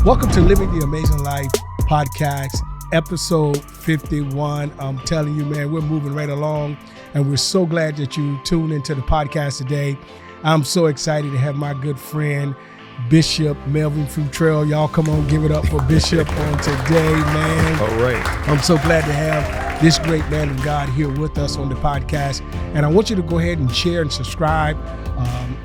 Welcome to Living the Amazing Life podcast, episode 51. I'm telling you, man, we're moving right along, and we're so glad that you tuned into the podcast today. I'm so excited to have my good friend, Bishop Melvin Futrell. Y'all come on, give it up for Bishop on today, man. All right. I'm so glad to have this great man of God here with us on the podcast. And I want you to go ahead and share and subscribe.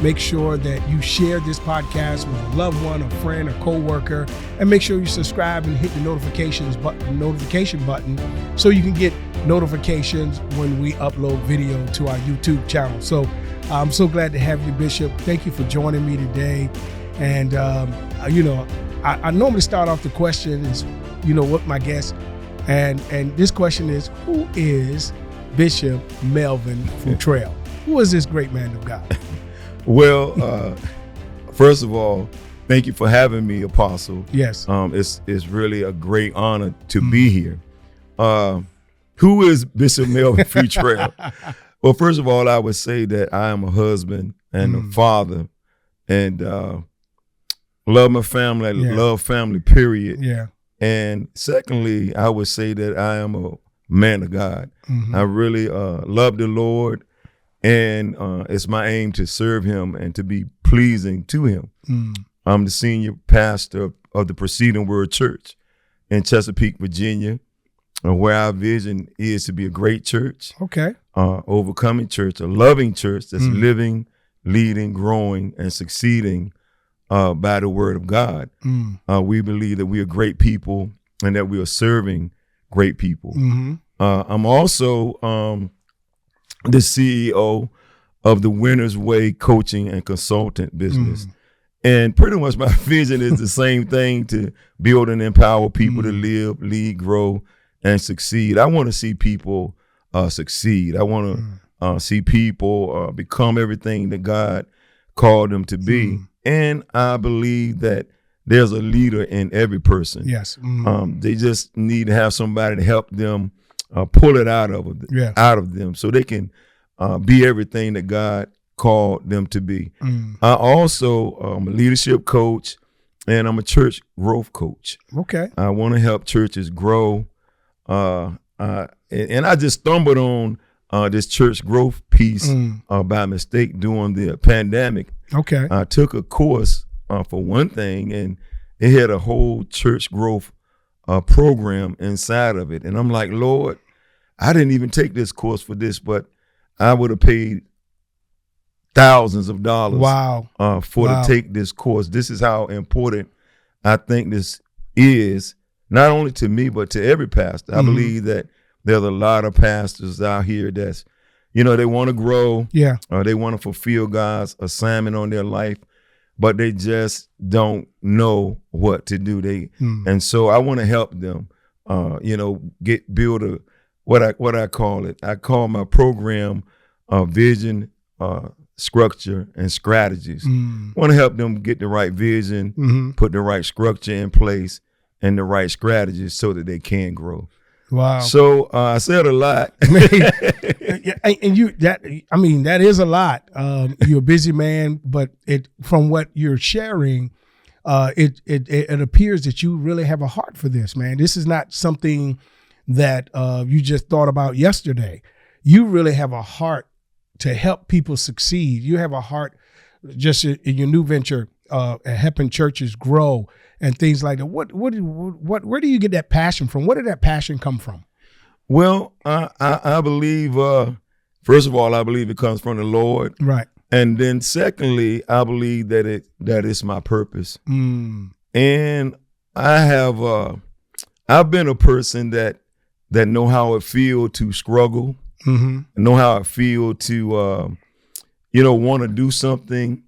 Make sure that you share this podcast with a loved one, a friend, a coworker, and make sure you subscribe and hit the notification button so you can get notifications when we upload video to our YouTube channel. So I'm so glad to have you, Bishop. Thank you for joining me today. And, I normally start off the question is, what my guest, and this question is, who is Bishop Melvin Futrell? Who is this great man of God? Well, first of all, thank you for having me, Apostle. Yes. It's really a great honor to be here. Who is Bishop Melvin Futrell? Well, first of all, I would say that I am a husband and a father, and love my family, love family, period. Yeah. And secondly, I would say that I am a man of God. Mm-hmm. I really love the Lord, and it's my aim to serve him and to be pleasing to him. I'm the senior pastor of the Preceding Word Church in Chesapeake, Virginia, where our vision is to be a great church, overcoming church, a loving church that's living, leading, growing, and succeeding by the word of God. We believe that we are great people and that we are serving great people. Mm-hmm. I'm also the CEO of the Winner's Way coaching and consultant business. And pretty much my vision is the same thing, to build and empower people to live, lead, grow, and succeed. I want to see people succeed. I want to see people become everything that God called them to be. And I believe that there's a leader in every person. Yes. They just need to have somebody to help them pull it out of them so they can be everything that God called them to be. I also am a leadership coach, and I'm a church growth coach. Okay. I want to help churches grow. And I just stumbled on this church growth piece by mistake during the pandemic. Okay. I took a course for one thing, and it had a whole church growth program inside of it. And I'm like, Lord, I didn't even take this course for this, but I would have paid thousands of dollars to take this course. This is how important I think this is, not only to me, but to every pastor. I believe that there's a lot of pastors out here that's, they want to grow. Yeah. They want to fulfill God's assignment on their life, but they just don't know what to do. And so I want to help them, build what I call it. I call my program vision, structure, and strategies. Want to help them get the right vision, put the right structure in place, and the right strategies so that they can grow. Wow. So I said a lot. And that is a lot. You're a busy man, but from what you're sharing, it appears that you really have a heart for this, man. This is not something that you just thought about yesterday. You really have a heart to help people succeed. You have a heart just in your new venture, helping churches grow and things like that. Where do you get that passion from? Where did that passion come from? Well, I believe, first of all, I believe it comes from the Lord. Right. And then secondly, I believe that it's my purpose. And I have, I've been a person that know how it feel to struggle, know how it feel to, want to do something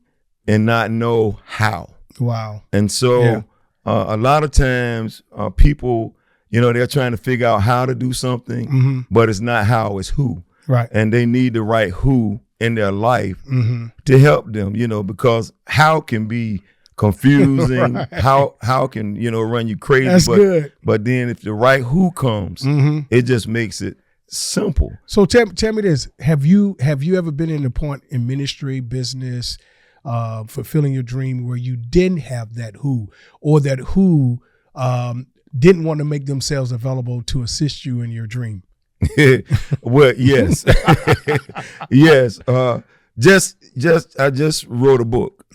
and not know how. Wow. And so a lot of times people, they're trying to figure out how to do something, but it's not how, it's who. Right. And they need the right who in their life to help them, because how can be confusing, right. how can, run you crazy. That's good. But then if the right who comes, it just makes it simple. So tell me this, have you ever been in a point in ministry, business, fulfilling your dream where you didn't have that who, or that who didn't want to make themselves available to assist you in your dream? Well, yes. Yes. I just wrote a book.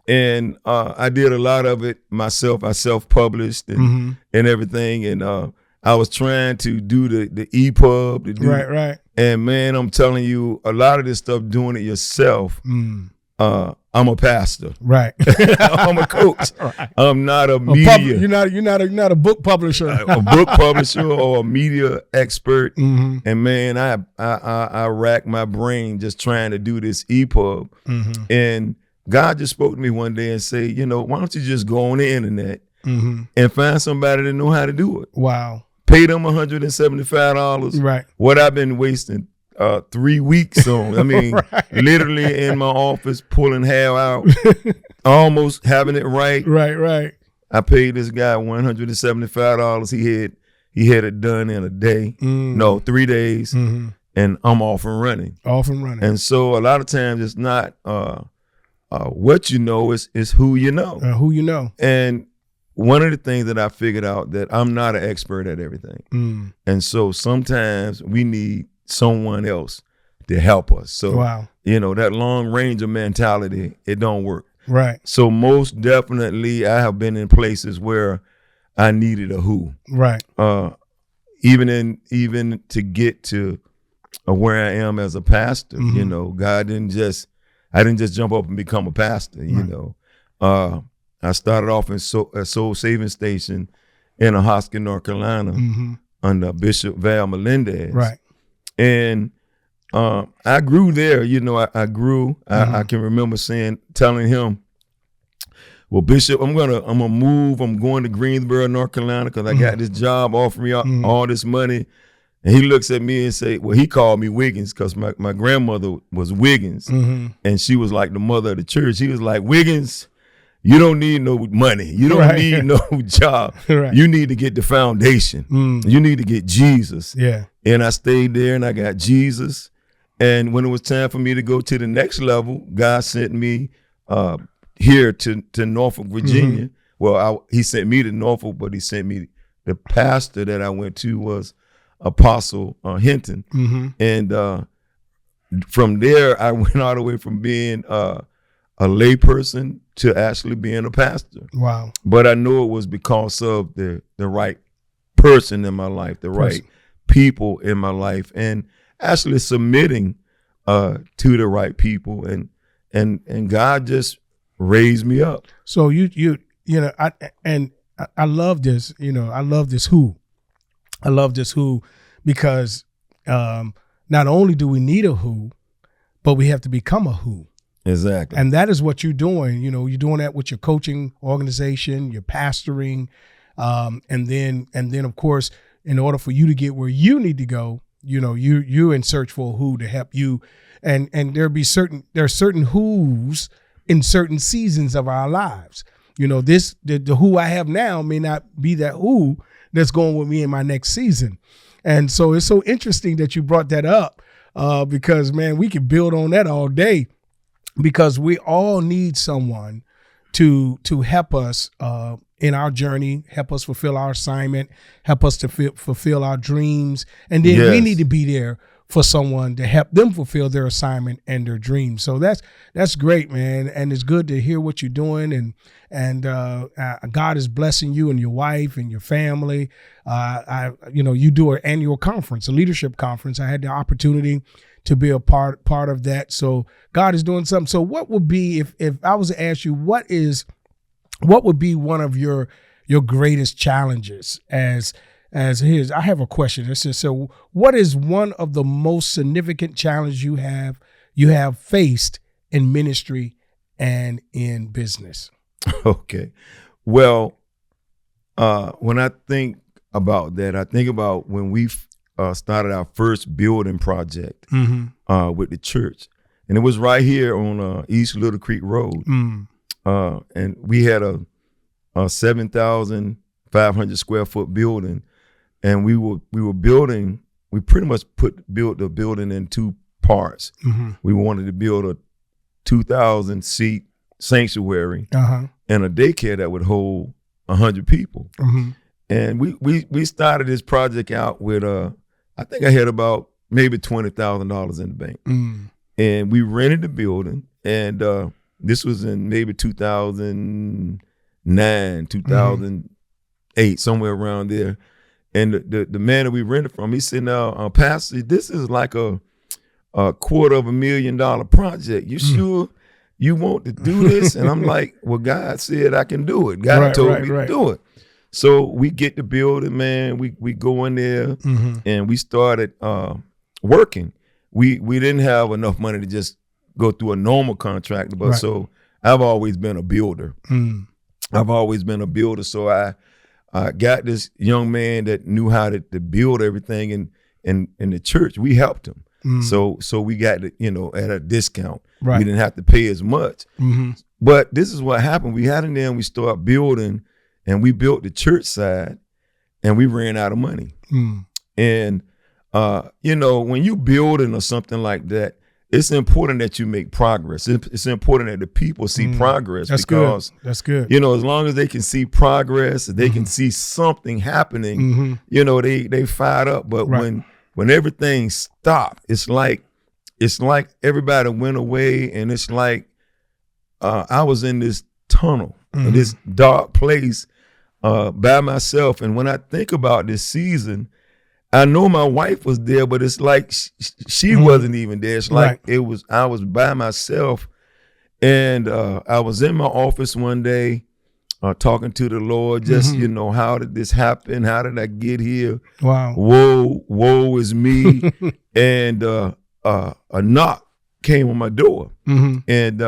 And I did a lot of it myself. I self-published and everything. And I was trying to do the EPUB. Right. And man, I'm telling you, a lot of this stuff, doing it yourself. I'm a pastor. Right. I'm a coach. Right. I'm not a media. You're not a book publisher. A book publisher or a media expert. And man, I racked my brain just trying to do this EPUB. And God just spoke to me one day and say, why don't you just go on the internet and find somebody that know how to do it? Wow. Pay them $175. Right. What I've been wasting 3 weeks on. I mean, literally in my office, pulling hair out, almost having it right. Right. I paid this guy $175. He had it done in a day. No, 3 days. And I'm off and running. And so a lot of times it's not what you know, is who you know. Who you know. And one of the things that I figured out that I'm not an expert at everything. And so sometimes we need someone else to help us. So, that long ranger mentality, it don't work. Right. So most definitely I have been in places where I needed a who. Right. Even to get to where I am as a pastor, God I didn't just jump up and become a pastor, I started off in a soul saving station in Ahoskie, North Carolina, under Bishop Val Melendez. Right. And I grew there. I grew. I can remember telling him, "Well, Bishop, I'm gonna move. I'm going to Greensboro, North Carolina, because I got this job offering me all this money." And he looks at me and say, well, he called me Wiggins because my grandmother was Wiggins, and she was like the mother of the church. He was like, "Wiggins, you don't need no money. You don't need no job. You need to get the foundation. You need to get Jesus." Yeah. And I stayed there and I got Jesus. And when it was time for me to go to the next level, God sent me here to Norfolk, Virginia. Well, he sent me to Norfolk, but he sent me, the pastor that I went to was Apostle Hinton. And from there, I went all the way from being a lay person to actually being a pastor. Wow. But I know it was because of the right person in my life, the right people in my life, and actually submitting to the right people, and God just raised me up. So I love this, I love this who. I love this who, because not only do we need a who, but we have to become a who. Exactly. And that is what you're doing. You're doing that with your coaching organization, your pastoring. And then of course, in order for you to get where you need to go, you're in search for a who to help you. And there are certain who's in certain seasons of our lives. The who I have now may not be that who that's going with me in my next season. And so it's so interesting that you brought that up, because man, we could build on that all day, because we all need someone to help us in our journey, help us fulfill our assignment, help us to fulfill our dreams. And then we need to be there for someone to help them fulfill their assignment and their dreams. So that's great, man. And it's good to hear what you're doing. And God is blessing you and your wife and your family. You do an annual conference, a leadership conference. I had the opportunity to be a part of that. So God is doing something. So what would be, if I was to ask you, what would be one of your greatest challenges as his? I have a question. It says, so what is one of the most significant challenges you have faced in ministry and in business? Okay. Well, when I think about that, I think about when we started our first building project with the church. And it was right here on East Little Creek Road. And we had a 7,500 square foot building. And we were building, we pretty much built the building in two parts. We wanted to build 2,000 seat sanctuary and a daycare that would hold 100 people. And we started this project out with I think I had about maybe $20,000 in the bank. And we rented the building, and this was in maybe 2009, 2008, somewhere around there. And the man that we rented from, he said, "Now, Pastor, this is like a $250,000 project. You sure you want to do this?" And I'm like, "Well, God said I can do it. God told me to do it." So we get the building, man. We go in there and we started working. We didn't have enough money to just go through a normal contractor, but so I've always been a builder. I've always been a builder. So I got this young man that knew how to build everything, and in the church we helped him. So we got it, at a discount. We didn't have to pay as much. But this is what happened. We had in there and we started building, and we built the church side, and we ran out of money. And when you building or something like that, it's important that you make progress. It's important that the people see progress. That's because good. That's good. As long as they can see progress, they can see something happening. They fired up. But when everything stopped, it's like everybody went away, and it's like I was in this tunnel, in this dark place by myself. And when I think about this season, I know my wife was there, but it's like she wasn't even there. It's like I was by myself. And I was in my office one day talking to the Lord, just, how did this happen? How did I get here? Wow. Woe is me. And a knock came on my door. And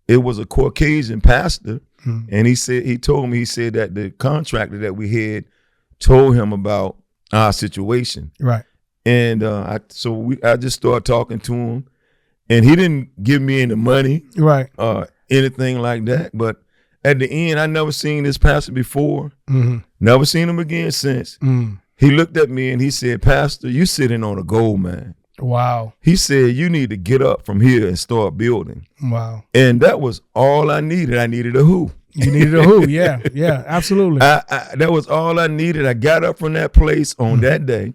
it was a Caucasian pastor. And he told me that the contractor that we had told him about our situation. And I just started talking to him, and he didn't give me any money, anything like that. But at the end, I never seen this pastor before, never seen him again since. He looked at me and he said, "Pastor, you sitting on a gold mine." Wow. He said, "You need to get up from here and start building." Wow. And that was all I needed. I needed a who. You needed a who, yeah, absolutely. That was all I needed. I got up from that place on that day,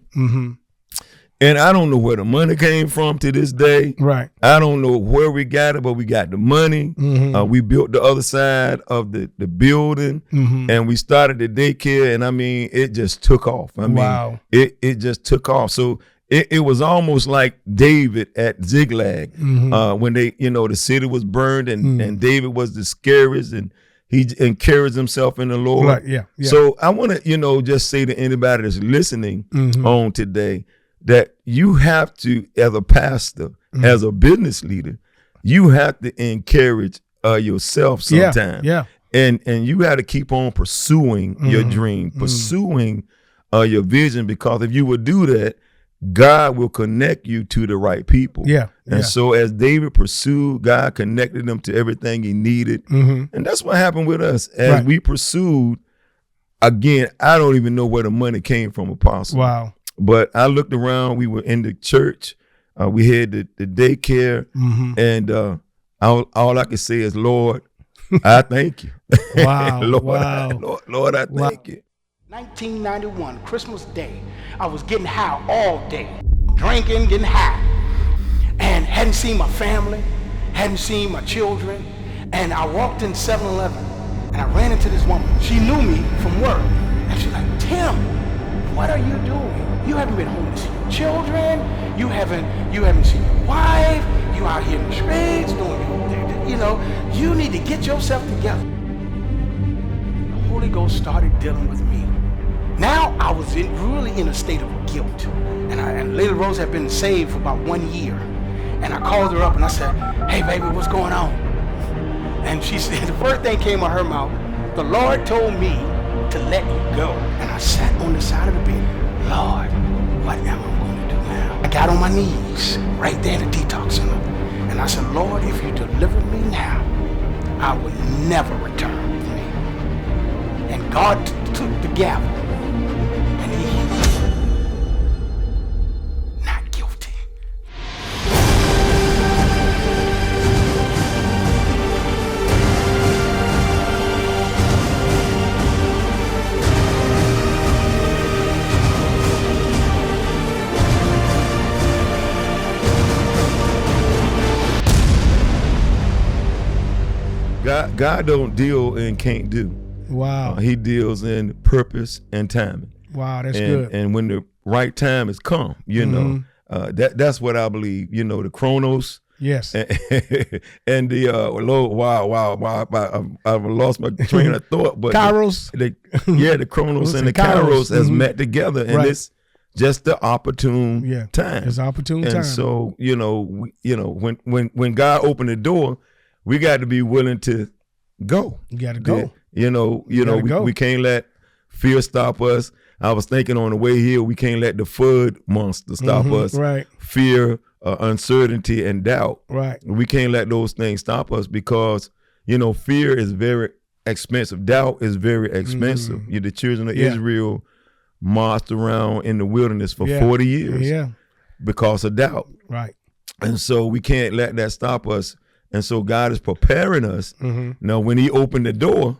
and I don't know where the money came from to this day. I don't know where we got it, but we got the money. We built the other side of the building, and we started the daycare, and I mean, it just took off. Wow. It just took off. So it was almost like David at Ziklag when they, the city was burned, and David was discouraged, and he encouraged himself in the Lord. So I want to, just say to anybody that's listening on today that you have to, as a pastor, as a business leader, you have to encourage yourself sometimes. And you got to keep on pursuing your dream, pursuing your vision, because if you would do that, God will connect you to the right people. So as David pursued, God connected him to everything he needed. And that's what happened with us. As we pursued, again, I don't even know where the money came from, Apostle. Wow. But I looked around, we were in the church, we had the daycare, and all I could say is, Lord, I thank you. Wow. Lord, I thank you. 1991, Christmas Day, I was getting high all day, drinking, getting high, and hadn't seen my family, hadn't seen my children, and I walked in 7-Eleven, and I ran into this woman. She knew me from work, and she's like, "Tim, what are you doing? You haven't been home to see your children, you haven't seen your wife, you out here in the streets doing, you need to get yourself together." The Holy Ghost started dealing with me. Now I was really in a state of guilt, and Lady Rose had been saved for about 1 year, and I called her up and I said, "Hey baby, what's going on?" And she said, the first thing came out of her mouth, "The Lord told me to let you go." And I sat on the side of the bed. Lord, what am I going to do now? I got on my knees right there at the detox center, and I said, "Lord, if you deliver me now, I will never return with me." And God took the gavel. God don't deal in can't do. Wow. He deals in purpose and timing. Wow, that's and, good. And when the right time has come, you know, that's what I believe. You know, the chronos. Yes. And the I've lost my train of thought, but Kairos. The chronos and the kairos has met together, and it's just the opportune time. It's opportune time. And so, you know, when God opened the door, we got to be willing to go. You got to go. We can't let fear stop us. I was thinking on the way here, we can't let the FUD monster stop us. Right. Fear, uncertainty, and doubt. Right. We can't let those things stop us because, you know, fear is very expensive. Doubt is very expensive. The children of Israel marched around in the wilderness for 40 years because of doubt. Right. And so we can't let that stop us. And so God is preparing us. Now, when he opened the door,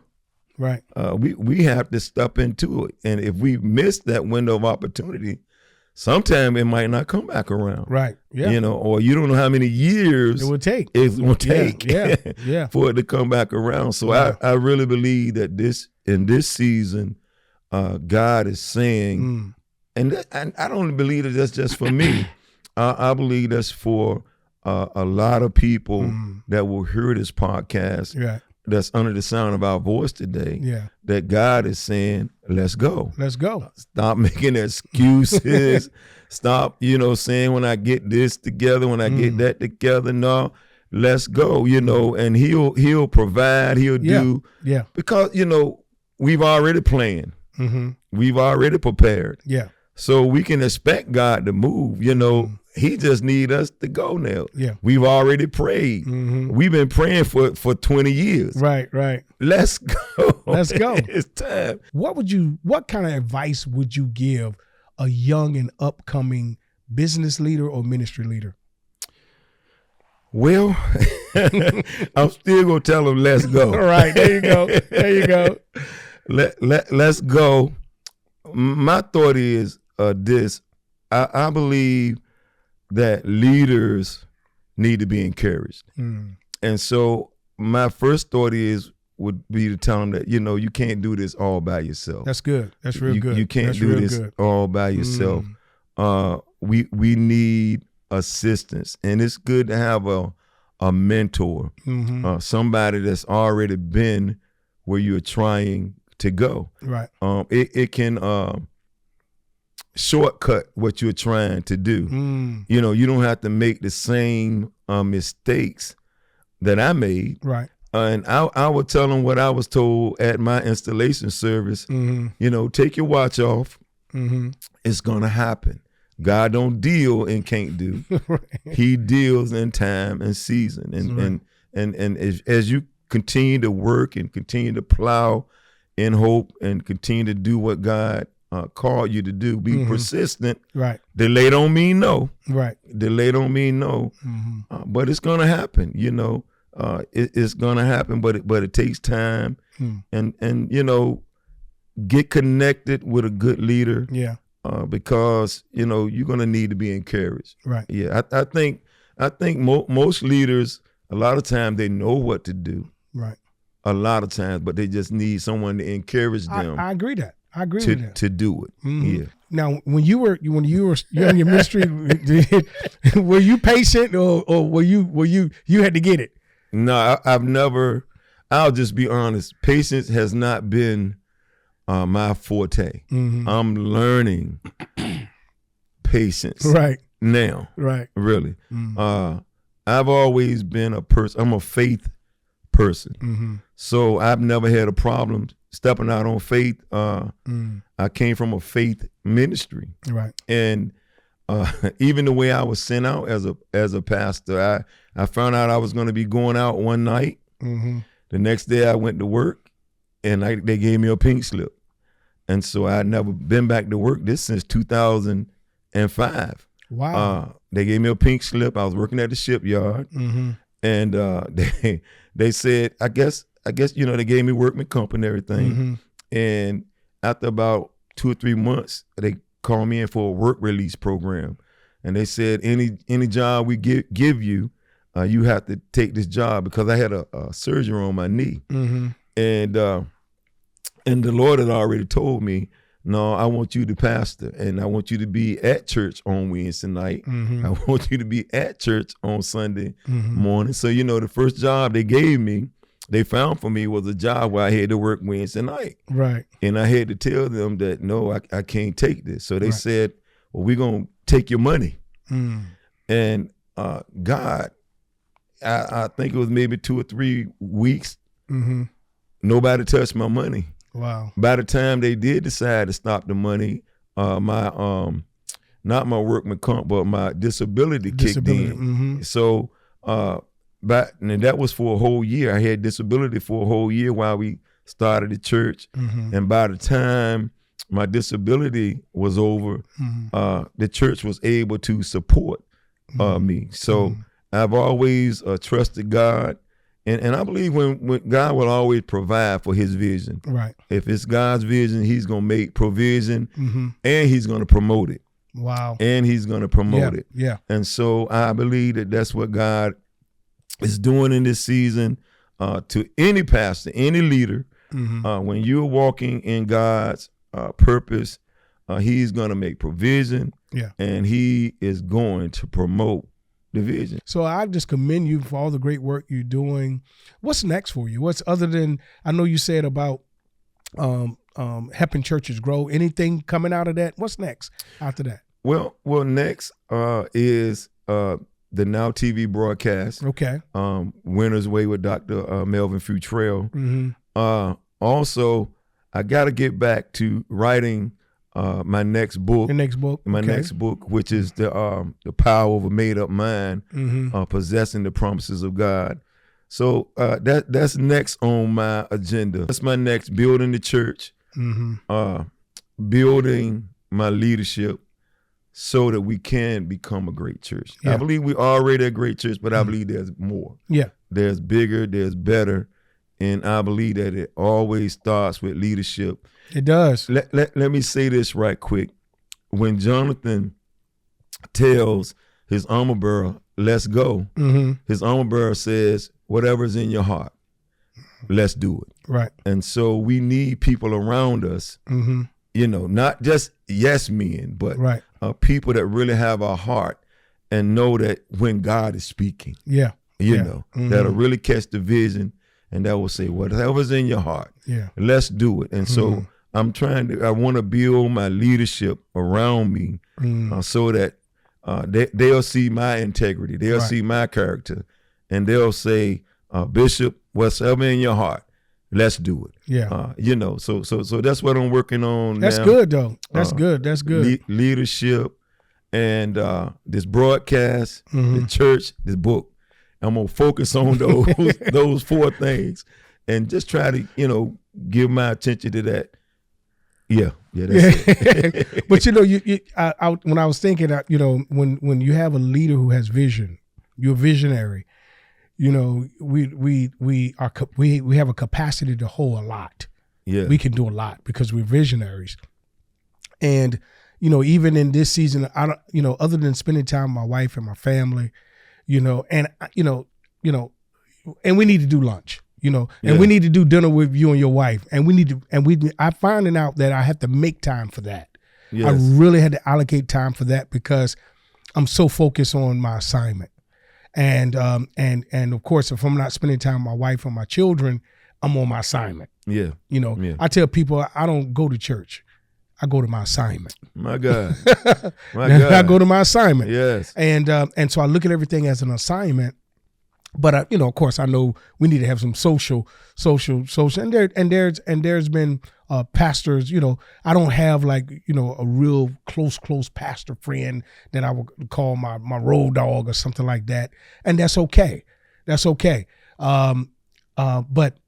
right, we have to step into it. And if we miss that window of opportunity, sometime it might not come back around. Right. Yeah. You know, or you don't know how many years it will take. It will take yeah. for it to come back around. So I really believe that in this season, God is saying, and I don't believe that that's just for me. I believe that's for a lot of people that will hear this podcast that's under the sound of our voice today, that God is saying, let's go. Let's go. Stop making excuses. Stop, saying when I get this together, when I get that together. No, let's go, and he'll provide, he'll do. Yeah. Because, we've already planned. We've already prepared. Yeah. So we can expect God to move, He just need us to go now. Yeah. We've already prayed. We've been praying for 20 years. Right. Let's go. Let's go. It's time. What kind of advice would you give a young and upcoming business leader or ministry leader? Well, I'm still gonna tell them let's go. All right, there you go. Let's go. My thought is this. I believe that leaders need to be encouraged. And so my first thought would be to tell them that, you can't do this all by yourself. That's good. That's real good. You can't do this all by yourself. We need assistance, and it's good to have a mentor, somebody that's already been where you're trying to go. Right. It can shortcut what you're trying to do. You don't have to make the same mistakes that I made. Right. And I would tell them what I was told at my installation service. Take your watch off. It's gonna happen. God don't deal and can't do. Right. He deals in time and season. And as you continue to work and continue to plow in hope and continue to do what God called you to do, be persistent. Right. Delay don't mean no. Right. Delay don't mean no. But it's gonna happen. It's gonna happen. But it takes time. And get connected with a good leader. Yeah. Because you're gonna need to be encouraged. Right. Yeah. I think most leaders, a lot of times they know what to do. Right. A lot of times, but they just need someone to encourage them. I agree with that. To do it. Yeah. Now, when you were young in your ministry, were you patient or were you had to get it? No, I've never. I'll just be honest. Patience has not been my forte. I'm learning patience right now. Right. Really. I've always been a person. I'm a faith person. So I've never had a problem stepping out on faith. I came from a faith ministry. Right. And even the way I was sent out as a pastor, I found out I was going to be going out one night. The next day I went to work, and they gave me a pink slip. And so I had never been back to work since 2005. Wow. They gave me a pink slip. I was working at the shipyard, and they said, I guess they gave me workman comp and everything. And after about 2 or 3 months, they called me in for a work release program, and they said any job we give you, you have to take this job, because I had a surgery on my knee. And the Lord had already told me, no, I want you to pastor, and I want you to be at church on Wednesday night. I want you to be at church on Sunday morning. So, the first job they gave me, they found for me, was a job where I had to work Wednesday night. Right. And I had to tell them that, no, I can't take this. So they said, well, we're going to take your money. And God, I think it was maybe 2 or 3 weeks, nobody touched my money. Wow. By the time they did decide to stop the money, my not my workman comp, but my disability kicked in. So and that was for a whole year. I had disability for a whole year while we started the church. And by the time my disability was over, the church was able to support me. So I've always trusted God. And I believe when God will always provide for his vision. Right. If it's God's vision, he's going to make provision and he's going to promote it. Wow. And he's going to promote it. Yeah. And so I believe that that's what God is doing in this season to any pastor, any leader. When you're walking in God's purpose, he's going to make provision. Yeah. And he is going to promote division. So I just commend you for all the great work you're doing. What's next for you? What's other than, I know you said about helping churches grow. Anything coming out of that? What's next after that? Well, next is the Now TV broadcast. Okay. Winner's Way with Dr. Melvin Futrell. Also, I got to get back to writing my next book. Your next book. My next book, which is the Power of a Made Up Mind, Possessing the Promises of God. So that's next on my agenda. That's my next, building the church, building my leadership so that we can become a great church. I believe we're already a great church, but I believe there's more. Yeah. There's bigger, there's better. And I believe that it always starts with leadership. It does. Let me say this right quick. When Jonathan tells his armor bearer, let's go, his armor bearer says, whatever's in your heart, let's do it. Right. And so we need people around us, not just yes men, but people that really have a heart and know that when God is speaking, that'll really catch the vision. And that will say, whatever's in your heart, let's do it. And so I want to build my leadership around me so that they'll see my integrity. They'll see my character. And they'll say, Bishop, whatever in your heart, let's do it. Yeah. So that's what I'm working on now. That's good, though. That's good. That's good. Leadership and this broadcast, the church, this book. I'm going to focus on those 4 things and just try to, give my attention to that. Yeah, that's it. But, when I was thinking, when you have a leader who has vision, you're a visionary, we have a capacity to hold a lot. Yeah. We can do a lot because we're visionaries. And, even in this season, I don't, other than spending time with my wife and my family, and we need to do lunch, and we need to do dinner with you and your wife. And I'm finding out that I have to make time for that. Yes. I really had to allocate time for that because I'm so focused on my assignment. And of course, if I'm not spending time with my wife or my children, I'm on my assignment. Yeah. I tell people I don't go to church. I go to my assignment. My God. I go to my assignment. Yes. And so I look at everything as an assignment. But of course, I know we need to have some social. And there's been pastors. I don't have a real close pastor friend that I would call my road dog or something like that. And that's okay. That's okay. But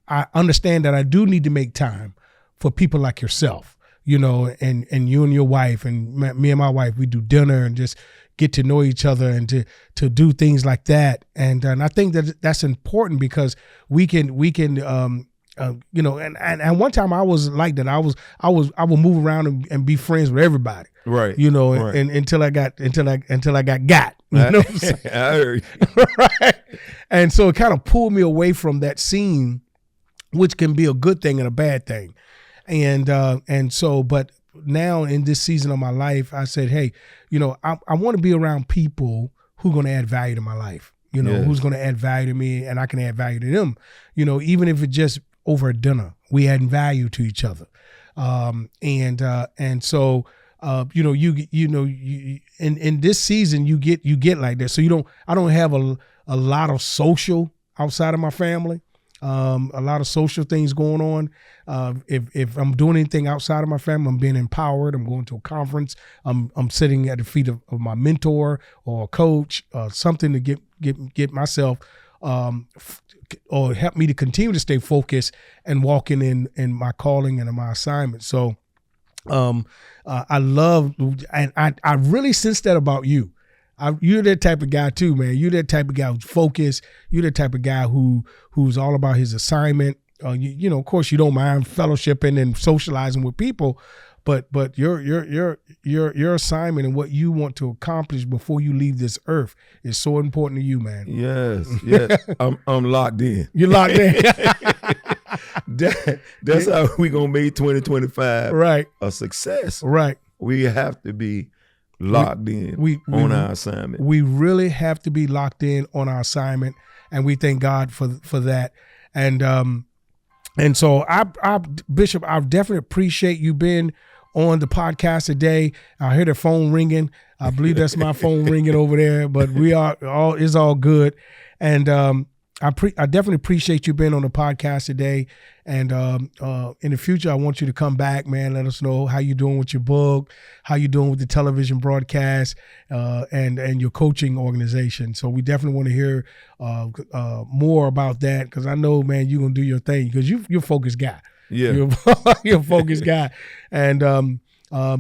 I understand that I do need to make time for people like yourself. And you and your wife and me and my wife, we do dinner and just get to know each other and to do things like that. And I think that that's important because we can and one time I was like that. I would move around and be friends with everybody. Right. And until I got got. You know what I'm saying? I heard you. Right. And so it kind of pulled me away from that scene, which can be a good thing and a bad thing. And so, but now in this season of my life, I said, hey, you know, I want to be around people who are going to add value to my life, you know, who's going to add value to me and I can add value to them, you know, even if it's just over a dinner, we adding value to each other. And so, you know, in this season, you get like that. So I don't have a lot of social outside of my family. A lot of social things going on. If I'm doing anything outside of my family, I'm being empowered. I'm going to a conference. I'm sitting at the feet of my mentor or a coach, something to get myself, or help me to continue to stay focused and walking in my calling and in my assignment. So, I love, and I really sense that about you. You're that type of guy too, man. You're that type of guy who's focused. You're the type of guy who's all about his assignment. You know, of course, you don't mind fellowshipping and socializing with people, but your assignment and what you want to accomplish before you leave this earth is so important to you, man. Yes. I'm locked in. You're locked in. That's how we gonna make 2025 right a success. Right. We have to be locked in on our assignment. We really have to be locked in on our assignment, and we thank God for that. And so Bishop, I definitely appreciate you being on the podcast today. I hear the phone ringing. I believe that's my phone ringing over there, but it's all good. And I definitely appreciate you being on the podcast today. And in the future, I want you to come back, man. Let us know how you're doing with your book, how you're doing with the television broadcast, and your coaching organization. So we definitely want to hear more about that, because I know, man, you're going to do your thing, because you're a focused guy. Yeah. You're a focused guy. And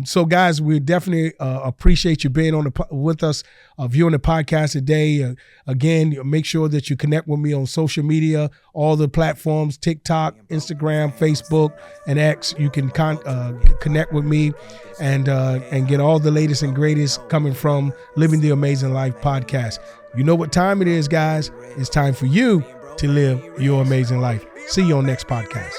so, guys, we definitely appreciate you being with us, viewing the podcast today. Again, make sure that you connect with me on social media, all the platforms: TikTok, Instagram, Facebook, and X. You can connect with me and get all the latest and greatest coming from Living the Amazing Life podcast. You know what time it is, guys. It's time for you to live your amazing life. See you on next podcast.